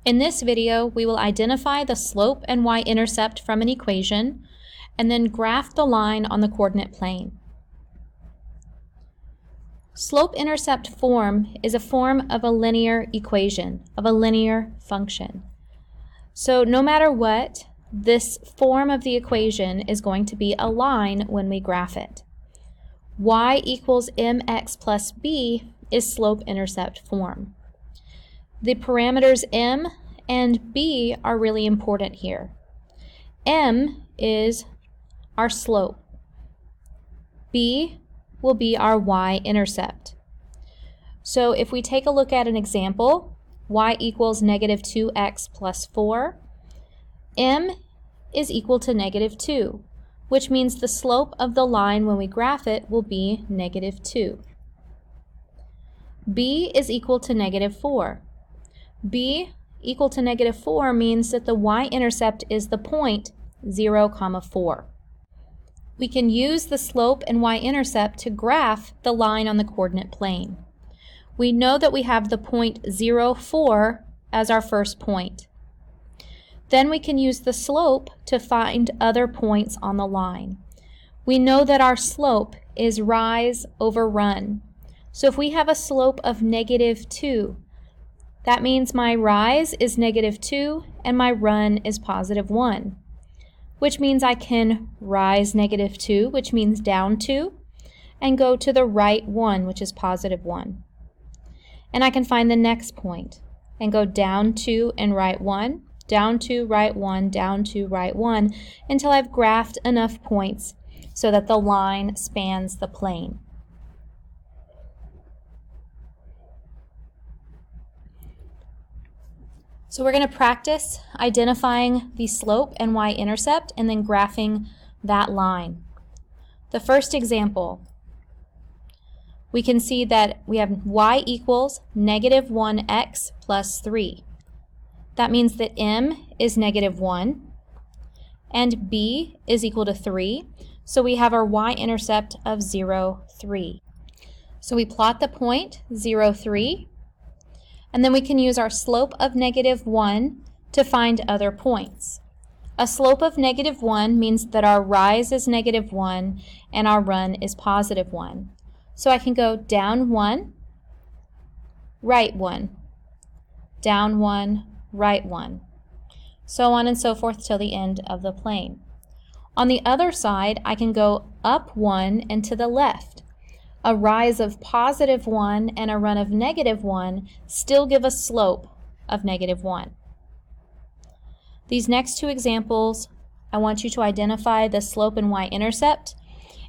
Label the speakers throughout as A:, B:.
A: In this video, we will identify the slope and y-intercept from an equation, and then graph the line on the coordinate plane. Slope-intercept form is a form of a linear equation, of a linear function. So no matter what, this form of the equation is going to be a line when we graph it. Y equals mx plus b is slope-intercept form. The parameters m and b are really important here. M is our slope. B will be our y-intercept. So if we take a look at an example, y equals negative 2x plus 4, m is equal to negative 2, which means the slope of the line when we graph it will be negative 2. B is equal to negative 4. B equal to negative 4 means that the y-intercept is the point 0, 4. We can use the slope and y-intercept to graph the line on the coordinate plane. We know that we have the point 0, 4 as our first point. Then we can use the slope to find other points on the line. We know that our slope is rise over run. So if we have a slope of negative 2, that means my rise is negative 2 and my run is positive 1, which means I can rise negative 2, which means down 2, and go to the right 1, which is positive 1. And I can find the next point and go down 2 and right 1, down 2, right 1, down 2, right 1, until I've graphed enough points so that the line spans the plane. So we're going to practice identifying the slope and y-intercept and then graphing that line. The first example, we can see that we have y equals negative 1x plus 3. That means that m is negative 1 and b is equal to 3. So we have our y-intercept of 0, 3. So we plot the point 0, 3. And then we can use our slope of negative 1 to find other points. A slope of negative 1 means that our rise is negative 1 and our run is positive 1. So I can go down 1, right 1, down 1, right 1, so on and so forth till the end of the plane. On the other side, I can go up 1 and to the left. A rise of positive 1 and a run of negative 1 still give a slope of negative 1. These next two examples, I want you to identify the slope and y-intercept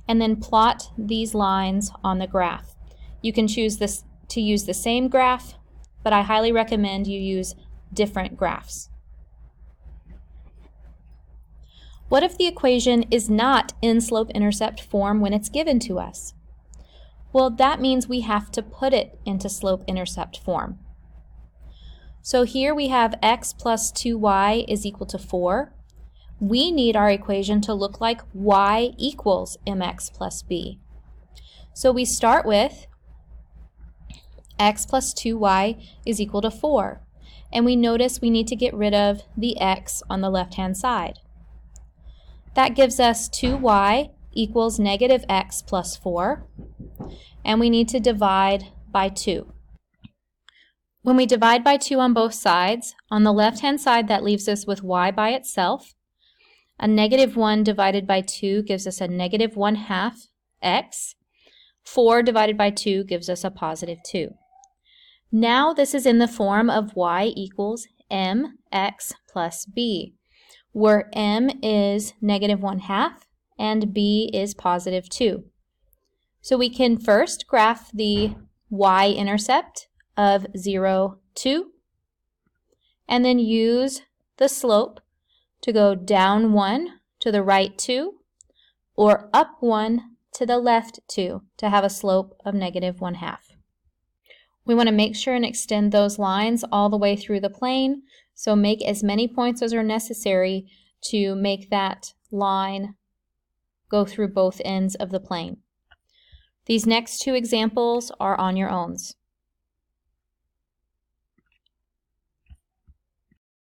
A: and then plot these lines on the graph. You can choose to use the same graph, but I highly recommend you use different graphs. What if the equation is not in slope-intercept form when it's given to us? Well, that means we have to put it into slope-intercept form. So here we have x plus 2y is equal to 4. We need our equation to look like y equals mx plus b. So we start with x plus 2y is equal to 4. And we notice we need to get rid of the x on the left-hand side. That gives us 2y equals negative x plus 4. And we need to divide by 2. When we divide by 2 on both sides, on the left-hand side that leaves us with y by itself. A negative 1 divided by 2 gives us a negative 1/2 x. 4 divided by 2 gives us a positive 2. Now this is in the form of y equals mx plus b, where m is negative 1/2 and b is positive 2. So we can first graph the y-intercept of 0, 2, and then use the slope to go down 1 to the right 2, or up 1 to the left 2 to have a slope of negative 1/2. We want to make sure and extend those lines all the way through the plane, so make as many points as are necessary to make that line go through both ends of the plane. These next two examples are on your own.